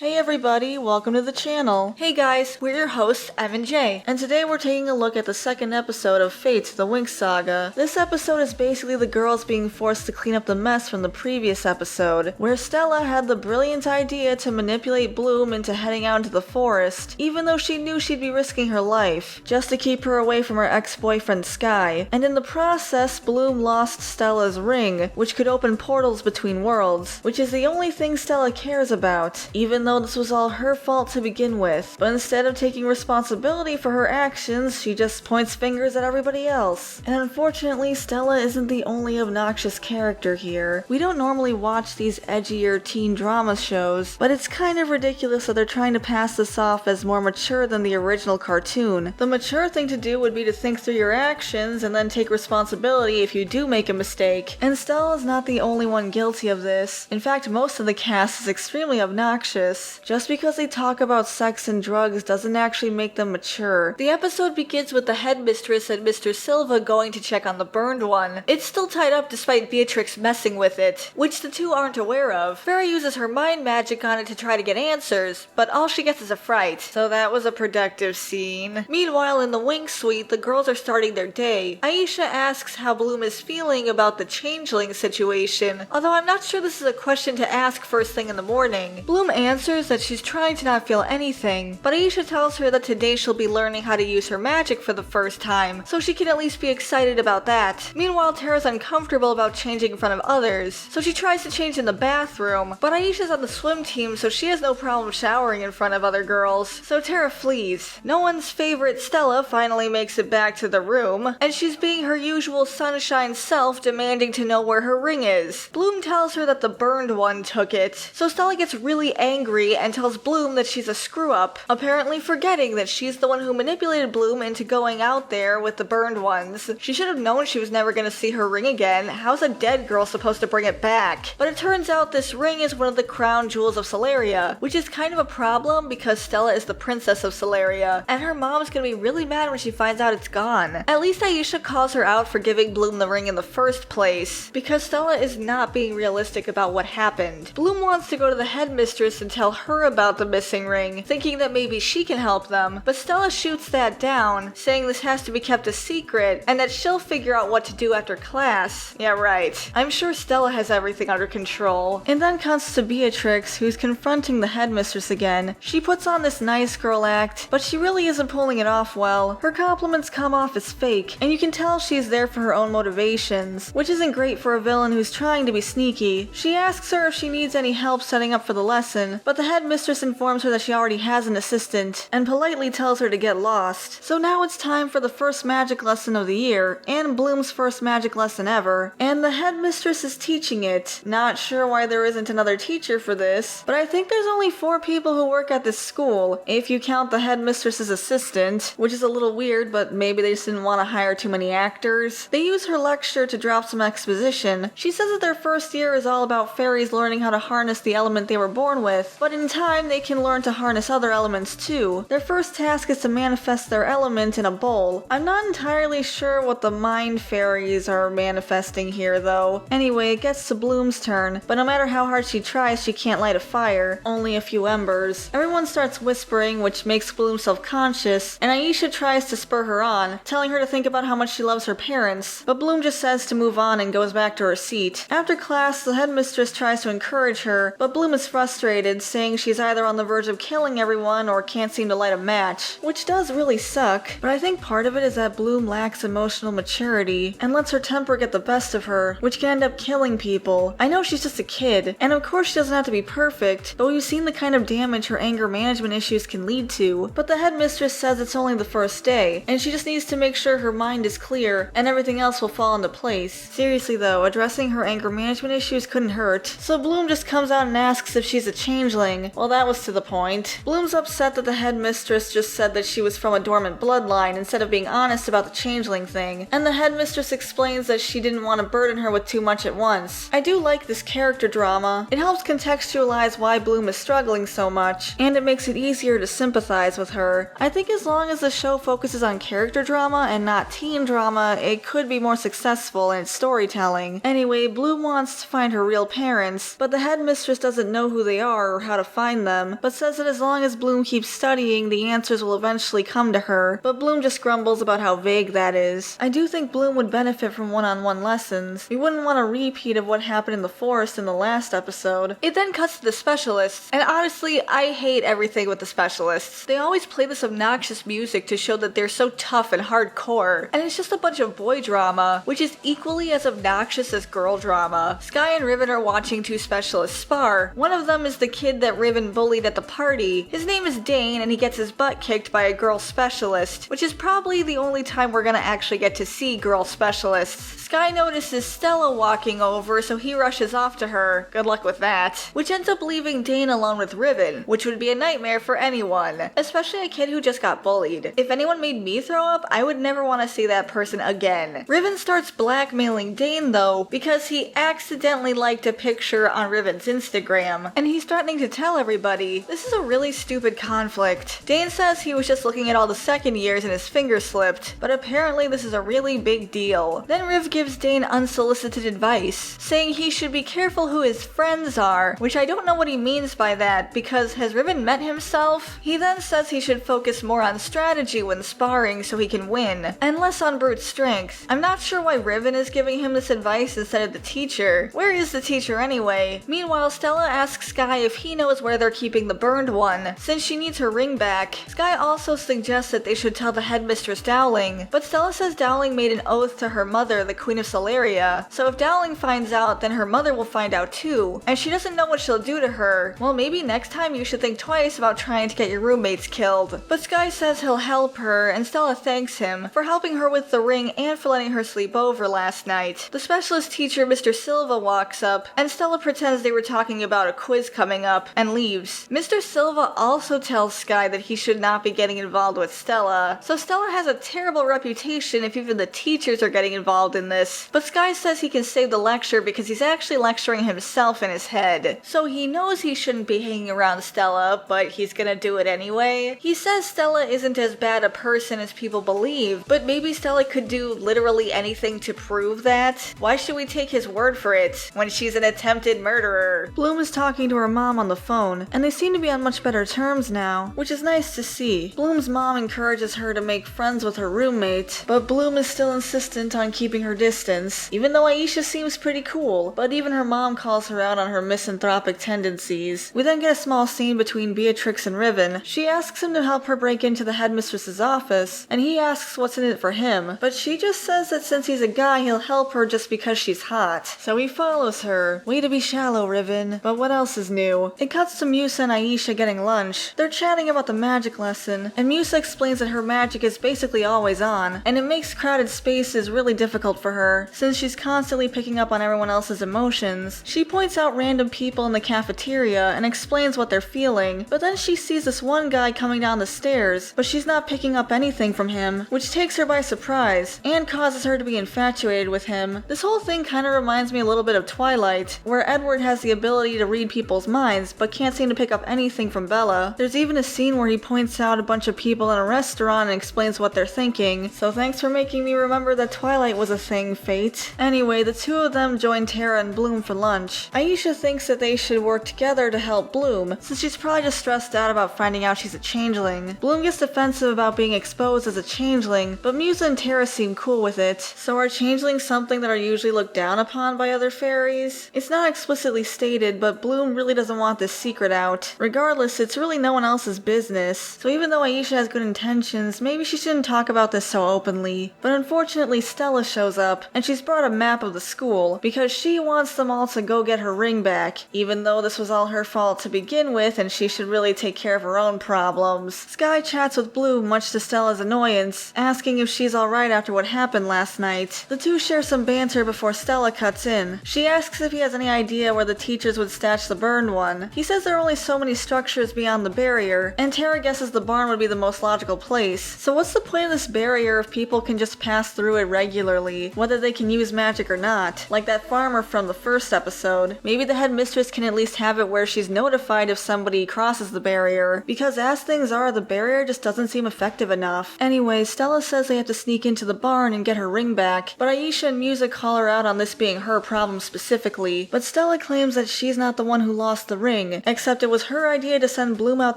Hey everybody, welcome to the channel. Hey guys, we're your hosts, Ev and Jay, and today we're taking a look at the second episode of Fate, the Winx Saga. This episode is basically the girls being forced to clean up the mess from the previous episode, where Stella had the brilliant idea to manipulate Bloom into heading out into the forest, even though she knew she'd be risking her life, just to keep her away from her ex-boyfriend Sky. And in the process, Bloom lost Stella's ring, which could open portals between worlds, which is the only thing Stella cares about, even though this was all her fault to begin with. But instead of taking responsibility for her actions, she just points fingers at everybody else. And unfortunately, Stella isn't the only obnoxious character here. We don't normally watch these edgier teen drama shows, but it's kind of ridiculous that they're trying to pass this off as more mature than the original cartoon. The mature thing to do would be to think through your actions and then take responsibility if you do make a mistake. And Stella's not the only one guilty of this. In fact, most of the cast is extremely obnoxious. Just because they talk about sex and drugs doesn't actually make them mature. The episode begins with the headmistress and Mr. Silva going to check on the burned one. It's still tied up despite Beatrix messing with it, which the two aren't aware of. Terra uses her mind magic on it to try to get answers, but all she gets is a fright. So that was a productive scene. Meanwhile, in the Winx suite, the girls are starting their day. Aisha asks how Bloom is feeling about the changeling situation, although I'm not sure this is a question to ask first thing in the morning. Bloom answers that she's trying to not feel anything, but Aisha tells her that today she'll be learning how to use her magic for the first time, so she can at least be excited about that. Meanwhile, Terra's uncomfortable about changing in front of others, so she tries to change in the bathroom, but Aisha's on the swim team, so she has no problem showering in front of other girls, so Terra flees. No one's favorite Stella finally makes it back to the room, and she's being her usual sunshine self, demanding to know where her ring is. Bloom tells her that the burned one took it, so Stella gets really angry and tells Bloom that she's a screw-up, apparently forgetting that she's the one who manipulated Bloom into going out there with the burned ones. She should have known she was never going to see her ring again. How's a dead girl supposed to bring it back? But it turns out this ring is one of the crown jewels of Celeria, which is kind of a problem because Stella is the princess of Celeria, and her mom's gonna be really mad when she finds out it's gone. At least Aisha calls her out for giving Bloom the ring in the first place, because Stella is not being realistic about what happened. Bloom wants to go to the headmistress and tell her about the missing ring, thinking that maybe she can help them, but Stella shoots that down, saying this has to be kept a secret, and that she'll figure out what to do after class. Yeah, right. I'm sure Stella has everything under control. And then comes to Beatrix, who's confronting the headmistress again. She puts on this nice girl act, but she really isn't pulling it off well. Her compliments come off as fake, and you can tell she's there for her own motivations, which isn't great for a villain who's trying to be sneaky. She asks her if she needs any help setting up for the lesson, but the headmistress informs her that she already has an assistant, and politely tells her to get lost. So now it's time for the first magic lesson of the year, and Bloom's first magic lesson ever, and the headmistress is teaching it. Not sure why there isn't another teacher for this, but I think there's only 4 people who work at this school, if you count the headmistress's assistant, which is a little weird, but maybe they just didn't want to hire too many actors. They use her lecture to drop some exposition. She says that their first year is all about fairies learning how to harness the element they were born with, but in time they can learn to harness other elements too. Their first task is to manifest their element in a bowl. I'm not entirely sure what the mind fairies are manifesting here though. Anyway, it gets to Bloom's turn, but no matter how hard she tries, she can't light a fire. Only a few embers. Everyone starts whispering, which makes Bloom self-conscious, and Aisha tries to spur her on, telling her to think about how much she loves her parents, but Bloom just says to move on and goes back to her seat. After class, the headmistress tries to encourage her, but Bloom is frustrated, saying she's either on the verge of killing everyone or can't seem to light a match, which does really suck, but I think part of it is that Bloom lacks emotional maturity and lets her temper get the best of her, which can end up killing people. I know she's just a kid, and of course she doesn't have to be perfect, but we've seen the kind of damage her anger management issues can lead to. But the headmistress says it's only the first day, and she just needs to make sure her mind is clear, and everything else will fall into place. Seriously though, addressing her anger management issues couldn't hurt, so Bloom just comes out and asks if she's a changeling. Well, that was to the point. Bloom's upset that the headmistress just said that she was from a dormant bloodline instead of being honest about the changeling thing, and the headmistress explains that she didn't want to burden her with too much at once. I do like this character drama. It helps contextualize why Bloom is struggling so much, and it makes it easier to sympathize with her. I think as long as the show focuses on character drama and not teen drama, it could be more successful in its storytelling. Anyway, Bloom wants to find her real parents, but the headmistress doesn't know who they are or how to find them, but says that as long as Bloom keeps studying, the answers will eventually come to her, but Bloom just grumbles about how vague that is. I do think Bloom would benefit from one-on-one lessons. We wouldn't want a repeat of what happened in the forest in the last episode. It then cuts to the specialists, and honestly, I hate everything with the specialists. They always play this obnoxious music to show that they're so tough and hardcore, and it's just a bunch of boy drama, which is equally as obnoxious as girl drama. Sky and Riven are watching two specialists spar. One of them is the kid that Riven bullied at the party. His name is Dane, and he gets his butt kicked by a girl specialist, which is probably the only time we're gonna actually get to see girl specialists. Sky notices Stella walking over, so he rushes off to her. Good luck with that. Which ends up leaving Dane alone with Riven, which would be a nightmare for anyone, especially a kid who just got bullied. If anyone made me throw up, I would never want to see that person again. Riven starts blackmailing Dane though, because he accidentally liked a picture on Riven's Instagram, and he's threatening to tell everybody. This is a really stupid conflict. Dane says he was just looking at all the second years and his finger slipped, but apparently this is a really big deal. Then Riv gives Dane unsolicited advice, saying he should be careful who his friends are, which I don't know what he means by that, because has Riven met himself? He then says he should focus more on strategy when sparring so he can win, and less on brute strength. I'm not sure why Riven is giving him this advice instead of the teacher. Where is the teacher anyway? Meanwhile, Stella asks Sky if he knows where they're keeping the burned one, since she needs her ring back. Sky also suggests that they should tell the headmistress Dowling, but Stella says Dowling made an oath to her mother, the Queen of Solaria, so if Dowling finds out, then her mother will find out too, and she doesn't know what she'll do to her. Well, maybe next time you should think twice about trying to get your roommates killed. But Sky says he'll help her, and Stella thanks him for helping her with the ring and for letting her sleep over last night. The specialist teacher, Mr. Silva, walks up, and Stella pretends they were talking about a quiz coming up, and leaves. Mr. Silva also tells Sky that he should not be getting involved with Stella, so Stella has a terrible reputation if even the teachers are getting involved in this. But Sky says he can save the lecture because he's actually lecturing himself in his head. So he knows he shouldn't be hanging around Stella, but he's gonna do it anyway. He says Stella isn't as bad a person as people believe, but maybe Stella could do literally anything to prove that. Why should we take his word for it when she's an attempted murderer? Bloom is talking to her mom on the phone, and they seem to be on much better terms now, which is nice to see. Bloom's mom encourages her to make friends with her roommate, but Bloom is still insistent on keeping her distance, even though Aisha seems pretty cool, but even her mom calls her out on her misanthropic tendencies. We then get a small scene between Beatrix and Riven. She asks him to help her break into the headmistress's office, and he asks what's in it for him, but she just says that since he's a guy, he'll help her just because she's hot. So he follows her. Way to be shallow, Riven. But what else is new? It cuts to Musa and Aisha getting lunch. They're chatting about the magic lesson, and Musa explains that her magic is basically always on, and it makes crowded spaces really difficult for her, since she's constantly picking up on everyone else's emotions. She points out random people in the cafeteria and explains what they're feeling, but then she sees this one guy coming down the stairs, but she's not picking up anything from him, which takes her by surprise, and causes her to be infatuated with him. This whole thing kinda reminds me a little bit of Twilight, where Edward has the ability to read people's minds, but can't seem to pick up anything from Bella. There's even a scene where he points out a bunch of people in a restaurant and explains what they're thinking, so thanks for making me remember that Twilight was a thing, Fate. Anyway, the two of them join Terra and Bloom for lunch. Aisha thinks that they should work together to help Bloom, since she's probably just stressed out about finding out she's a changeling. Bloom gets defensive about being exposed as a changeling, but Musa and Terra seem cool with it. So are changelings something that are usually looked down upon by other fairies? It's not explicitly stated, but Bloom really doesn't want this secret out. Regardless, it's really no one else's business, so even though Aisha has good intentions, maybe she shouldn't talk about this so openly. But unfortunately, Stella shows up, and she's brought a map of the school, because she wants them all to go get her ring back, even though this was all her fault to begin with and she should really take care of her own problems. Sky chats with Bloom, much to Stella's annoyance, asking if she's alright after what happened last night. The two share some banter before Stella cuts in. She asks if he has any idea where the teachers would stash the burned one. He says there are only so many structures beyond the barrier, and Terra guesses the barn would be the most logical place. So what's the point of this barrier if people can just pass through it regularly, whether they can use magic or not? Like that farmer from the first episode. Maybe the headmistress can at least have it where she's notified if somebody crosses the barrier, because as things are, the barrier just doesn't seem effective enough. Anyway, Stella says they have to sneak into the barn and get her ring back, but Aisha and Musa call her out on this being her problem specifically, but Stella claims that she's not the one who lost the ring, ring, except it was her idea to send Bloom out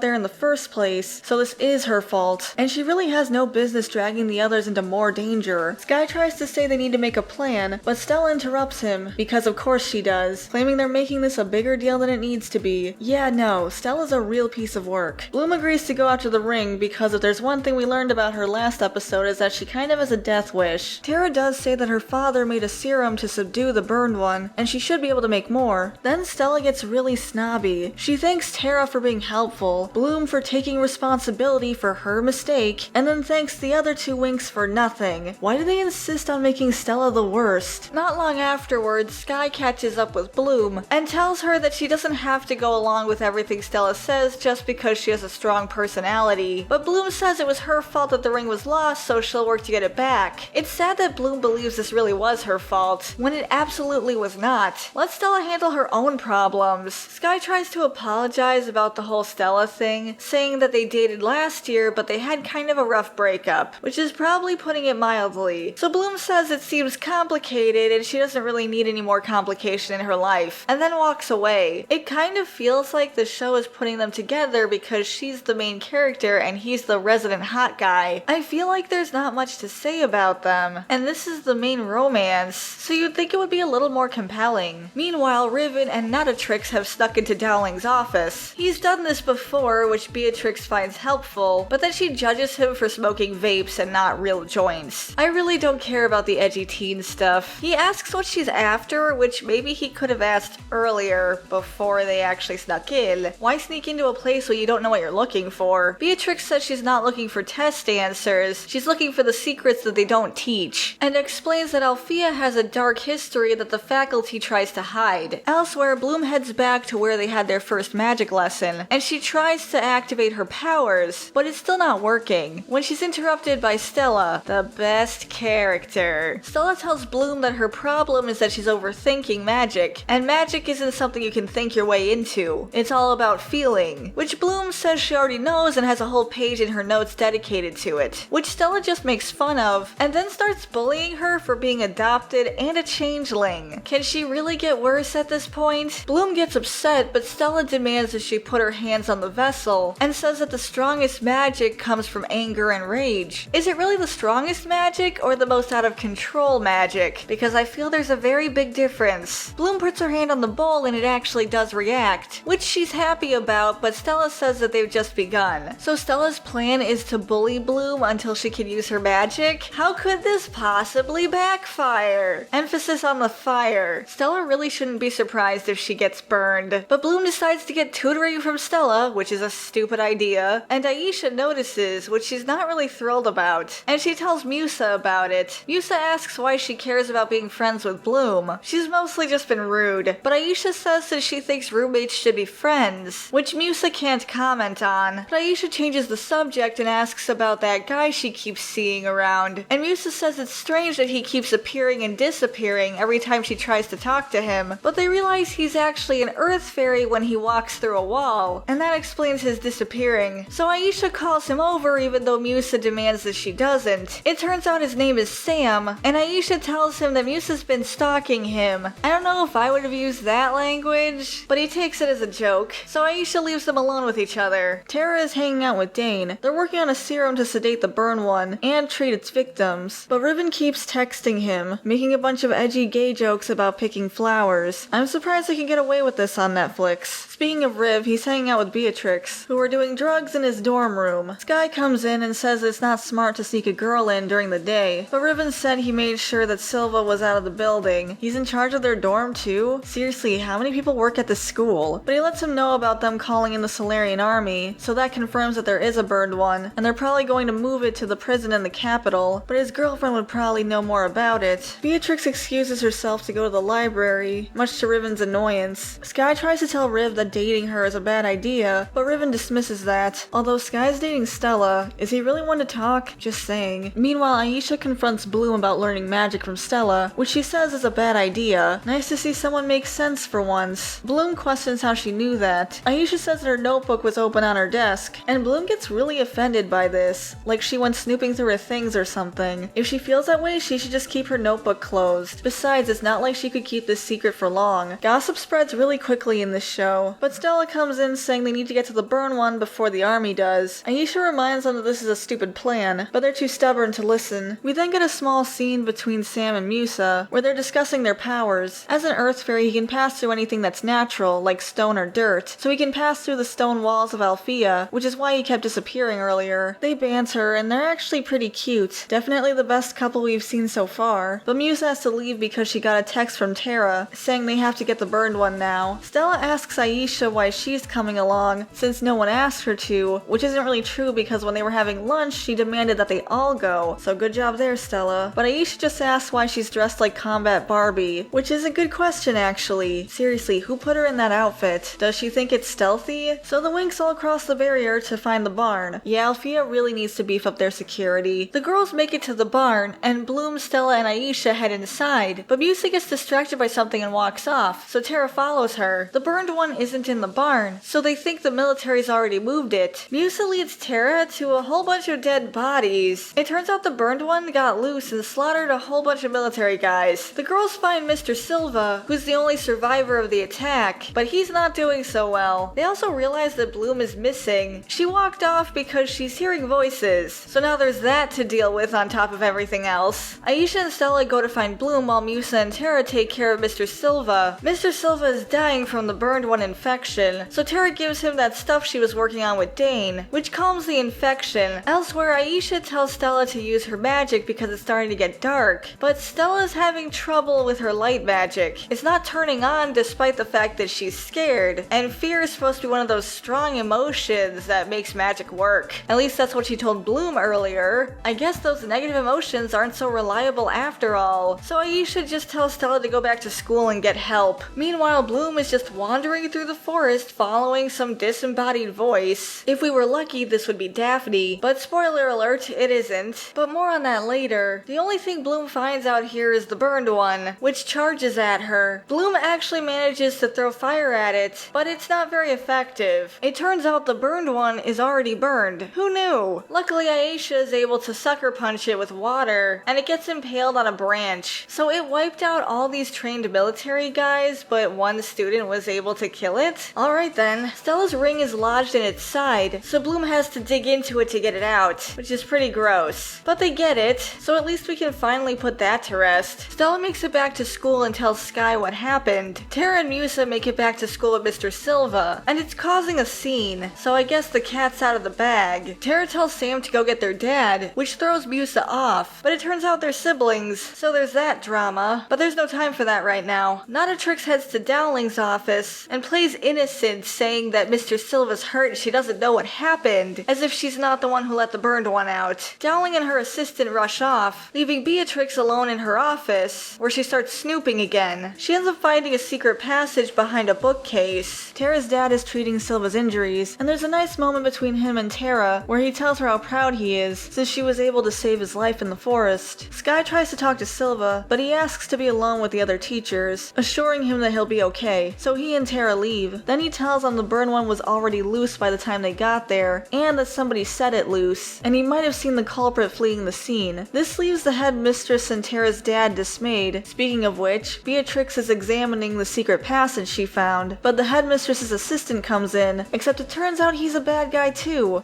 there in the first place, so this is her fault, and she really has no business dragging the others into more danger. Sky tries to say they need to make a plan, but Stella interrupts him, because of course she does, claiming they're making this a bigger deal than it needs to be. Yeah, no, Stella's a real piece of work. Bloom agrees to go after the ring because if there's one thing we learned about her last episode is that she kind of has a death wish. Terra does say that her father made a serum to subdue the burned one, and she should be able to make more. Then Stella gets really snobby. She thanks Terra for being helpful, Bloom for taking responsibility for her mistake, and then thanks the other two Winx for nothing. Why do they insist on making Stella the worst? Not long afterwards, Sky catches up with Bloom and tells her that she doesn't have to go along with everything Stella says just because she has a strong personality, but Bloom says it was her fault that the ring was lost, so she'll work to get it back. It's sad that Bloom believes this really was her fault, when it absolutely was not. Let Stella handle her own problems. Sky tries to apologize about the whole Stella thing, saying that they dated last year, but they had kind of a rough breakup, which is probably putting it mildly. So Bloom says it seems complicated and she doesn't really need any more complication in her life, and then walks away. It kind of feels like the show is putting them together because she's the main character and he's the resident hot guy. I feel like there's not much to say about them, and this is the main romance, so you'd think it would be a little more compelling. Meanwhile, Riven and Nuttatrix have snuck into Dowling's office. He's done this before, which Beatrix finds helpful, but then she judges him for smoking vapes and not real joints. I really don't care about the edgy teen stuff. He asks what she's after, which maybe he could have asked earlier, before they actually snuck in. Why sneak into a place where you don't know what you're looking for? Beatrix says she's not looking for test answers, she's looking for the secrets that they don't teach, and explains that Althea has a dark history that the faculty tries to hide. Elsewhere, Bloom heads back to where they had their first magic lesson, and she tries to activate her powers, but it's still not working, when she's interrupted by Stella, the best character. Stella tells Bloom that her problem is that she's overthinking magic, and magic isn't something you can think your way into. It's all about feeling, which Bloom says she already knows and has a whole page in her notes dedicated to it, which Stella just makes fun of, and then starts bullying her for being adopted and a changeling. Can she really get worse at this point? Bloom gets upset, but Stella demands that she put her hands on the vessel, and says that the strongest magic comes from anger and rage. Is it really the strongest magic, or the most out of control magic? Because I feel there's a very big difference. Bloom puts her hand on the bowl and it actually does react, which she's happy about, but Stella says that they've just begun. So Stella's plan is to bully Bloom until she can use her magic? How could this possibly backfire? Emphasis on the fire. Stella really shouldn't be surprised if she gets burned, but Bloom decides to get tutoring from Stella, which is a stupid idea, and Aisha notices, which she's not really thrilled about, and she tells Musa about it. Musa asks why she cares about being friends with Bloom. She's mostly just been rude, but Aisha says that she thinks roommates should be friends, which Musa can't comment on. But Aisha changes the subject and asks about that guy she keeps seeing around, and Musa says it's strange that he keeps appearing and disappearing every time she tries to talk to him, but they realize he's actually an earth fairy when he walks through a wall, and that explains his disappearing. So Aisha calls him over even though Musa demands that she doesn't. It turns out his name is Sam, and Aisha tells him that Musa's been stalking him. I don't know if I would have used that language, but he takes it as a joke, so Aisha leaves them alone with each other. Terra is hanging out with Dane. They're working on a serum to sedate the burn one and treat its victims, but Riven keeps texting him, making a bunch of edgy gay jokes about picking flowers. I'm surprised they can get away with this on Netflix. Speaking of Riv, he's hanging out with Beatrix, who are doing drugs in his dorm room. Sky comes in and says it's not smart to sneak a girl in during the day, but Riven said he made sure that Silva was out of the building. He's in charge of their dorm too? Seriously, how many people work at this school? But he lets him know about them calling in the Solarian army, so that confirms that there is a burned one, and they're probably going to move it to the prison in the capital, but his girlfriend would probably know more about it. Beatrix excuses herself to go to the library, much to Riven's annoyance. Sky tries to tell Riv that dating her is a bad idea, but Riven dismisses that. Although Sky's dating Stella, is he really one to talk? Just saying. Meanwhile, Aisha confronts Bloom about learning magic from Stella, which she says is a bad idea. Nice to see someone make sense for once. Bloom questions how she knew that. Aisha says that her notebook was open on her desk, and Bloom gets really offended by this, like she went snooping through her things or something. If she feels that way, she should just keep her notebook closed. Besides, it's not like she could keep this secret for long. Gossip spreads really quickly in the this show. But Stella comes in saying they need to get to the burn one before the army does. Aisha reminds them that this is a stupid plan, but they're too stubborn to listen. We then get a small scene between Sam and Musa, where they're discussing their powers. As an earth fairy, he can pass through anything that's natural, like stone or dirt, so he can pass through the stone walls of Althea, which is why he kept disappearing earlier. They banter, and they're actually pretty cute. Definitely the best couple we've seen so far. But Musa has to leave because she got a text from Terra, saying they have to get the burned one now. Stella asks Aisha why she's coming along, since no one asked her to, which isn't really true because when they were having lunch, she demanded that they all go, so good job there, Stella. But Aisha just asks why she's dressed like Combat Barbie, which is a good question actually. Seriously, who put her in that outfit? Does she think it's stealthy? So the Winx all cross the barrier to find the barn. Yeah, Althea really needs to beef up their security. The girls make it to the barn, and Bloom, Stella, and Aisha head inside, but Musa gets distracted by something and walks off, so Terra follows her. The burned one isn't in the barn, so they think the military's already moved it. Musa leads Terra to a whole bunch of dead bodies. It turns out the burned one got loose and slaughtered a whole bunch of military guys. The girls find Mr. Silva, who's the only survivor of the attack, but he's not doing so well. They also realize that Bloom is missing. She walked off because she's hearing voices, so now there's that to deal with on top of everything else. Aisha and Stella go to find Bloom while Musa and Terra take care of Mr. Silva. Mr. Silva is dying from the burned one infection, so Terra gives him that stuff she was working on with Dane, which calms the infection. Elsewhere, Aisha tells Stella to use her magic because it's starting to get dark, but Stella's having trouble with her light magic. It's not turning on despite the fact that she's scared, and fear is supposed to be one of those strong emotions that makes magic work. At least that's what she told Bloom earlier. I guess those negative emotions aren't so reliable after all, so Aisha just tells Stella to go back to school and get help. Meanwhile, Bloom is just wandering through the forest following some disembodied voice. If we were lucky, this would be Daphne, but spoiler alert, it isn't. But more on that later. The only thing Bloom finds out here is the burned one, which charges at her. Bloom actually manages to throw fire at it, but it's not very effective. It turns out the burned one is already burned. Who knew? Luckily, Aisha is able to sucker punch it with water, and it gets impaled on a branch. So it wiped out all these trained military guys, but one student was able to kill it? Alright then. Stella's ring is lodged in its side, so Bloom has to dig into it to get it out, which is pretty gross. But they get it, so at least we can finally put that to rest. Stella makes it back to school and tells Sky what happened. Terra and Musa make it back to school with Mr. Silva, and it's causing a scene, so I guess the cat's out of the bag. Terra tells Sam to go get their dad, which throws Musa off, but it turns out they're siblings, so there's that drama. But there's no time for that right now. Notatrix heads to Dowling's office and plays innocent, saying that Mr. Silva's hurt and she doesn't know what happened, as if she's not the one who let the burned one out. Dowling and her assistant rush off, leaving Beatrix alone in her office, where she starts snooping again. She ends up finding a secret passage behind a bookcase. Terra's dad is treating Silva's injuries, and there's a nice moment between him and Terra, where he tells her how proud he is, since she was able to save his life in the forest. Sky tries to talk to Silva, but he asks to be alone with the other teachers, assuring him that he'll be okay, so he and Terra leave. Then he tells them the burn one was already loose by the time they got there, and that somebody set it loose, and he might have seen the culprit fleeing the scene. This leaves the headmistress and Terra's dad dismayed. Speaking of which, Beatrix is examining the secret passage she found, but the headmistress's assistant comes in, except it turns out he's a bad guy too.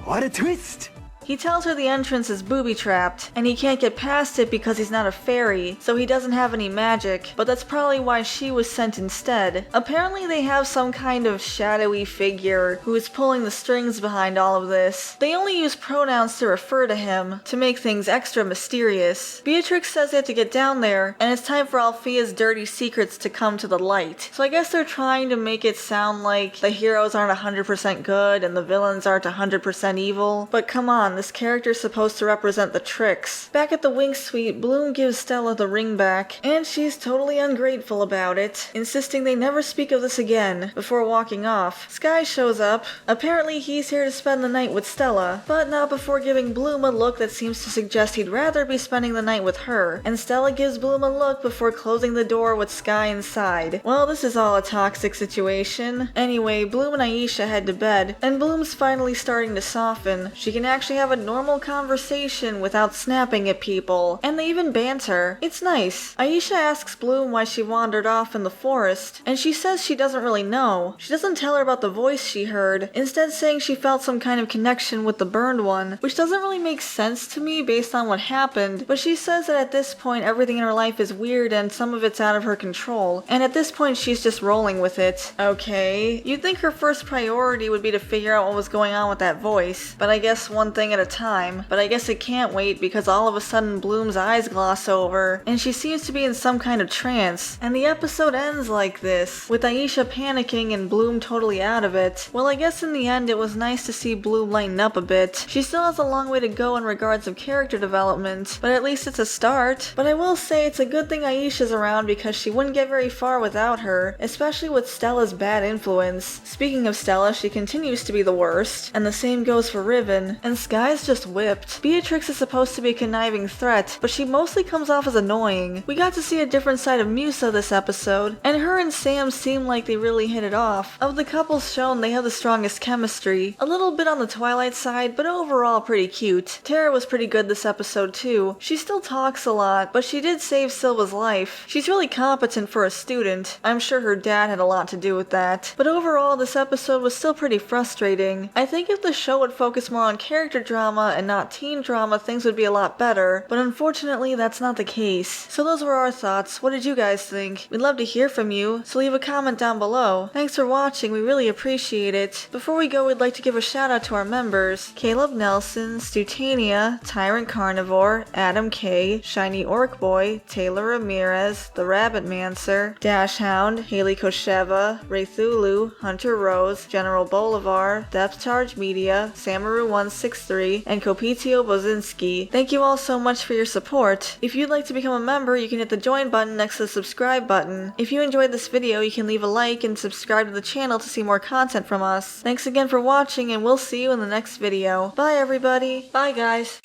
What a twist! He tells her the entrance is booby-trapped, and he can't get past it because he's not a fairy, so he doesn't have any magic, but that's probably why she was sent instead. Apparently they have some kind of shadowy figure who is pulling the strings behind all of this. They only use pronouns to refer to him, to make things extra mysterious. Beatrix says they have to get down there, and it's time for Althea's dirty secrets to come to the light. So I guess they're trying to make it sound like the heroes aren't 100% good and the villains aren't 100% evil, but come on, this character's supposed to represent the tricks. Back at the Winx suite, Bloom gives Stella the ring back, and she's totally ungrateful about it, insisting they never speak of this again, before walking off. Sky shows up. Apparently he's here to spend the night with Stella, but not before giving Bloom a look that seems to suggest he'd rather be spending the night with her, and Stella gives Bloom a look before closing the door with Sky inside. Well, this is all a toxic situation. Anyway, Bloom and Aisha head to bed, and Bloom's finally starting to soften. She can actually have have a normal conversation without snapping at people, and they even banter. It's nice. Aisha asks Bloom why she wandered off in the forest, and she says she doesn't really know. She doesn't tell her about the voice she heard, instead saying she felt some kind of connection with the burned one, which doesn't really make sense to me based on what happened, but she says that at this point everything in her life is weird and some of it's out of her control, and at this point she's just rolling with it. Okay, you'd think her first priority would be to figure out what was going on with that voice, but I guess one thing at a time. But I guess it can't wait because all of a sudden Bloom's eyes gloss over, and she seems to be in some kind of trance, and the episode ends like this, with Aisha panicking and Bloom totally out of it. Well, I guess in the end it was nice to see Bloom lighten up a bit. She still has a long way to go in regards of character development, but at least it's a start. But I will say it's a good thing Aisha's around because she wouldn't get very far without her, especially with Stella's bad influence. Speaking of Stella, she continues to be the worst, and the same goes for Riven, and Sky's just whipped. Beatrix is supposed to be a conniving threat, but she mostly comes off as annoying. We got to see a different side of Musa this episode, and her and Sam seem like they really hit it off. Of the couples shown, they have the strongest chemistry. A little bit on the Twilight side, but overall pretty cute. Terra was pretty good this episode too. She still talks a lot, but she did save Silva's life. She's really competent for a student. I'm sure her dad had a lot to do with that. But overall, this episode was still pretty frustrating. I think if the show would focus more on character drama and not teen drama, things would be a lot better, but unfortunately that's not the case. So those were our thoughts. What did you guys think? We'd love to hear from you, so leave a comment down below. Thanks for watching, we really appreciate it. Before we go, we'd like to give a shout out to our members: Caleb Nelson, Stutania, Tyrant Carnivore, Adam K, Shiny Orc Boy, Taylor Ramirez, The Rabbit Mancer, Dash Hound, Haley Kosheva, Raythulu, Hunter Rose, General Bolivar, Depth Charge Media, Samaru163, and Kopitio Bozinski. Thank you all so much for your support. If you'd like to become a member, you can hit the join button next to the subscribe button. If you enjoyed this video, you can leave a like and subscribe to the channel to see more content from us. Thanks again for watching, and we'll see you in the next video. Bye everybody. Bye guys.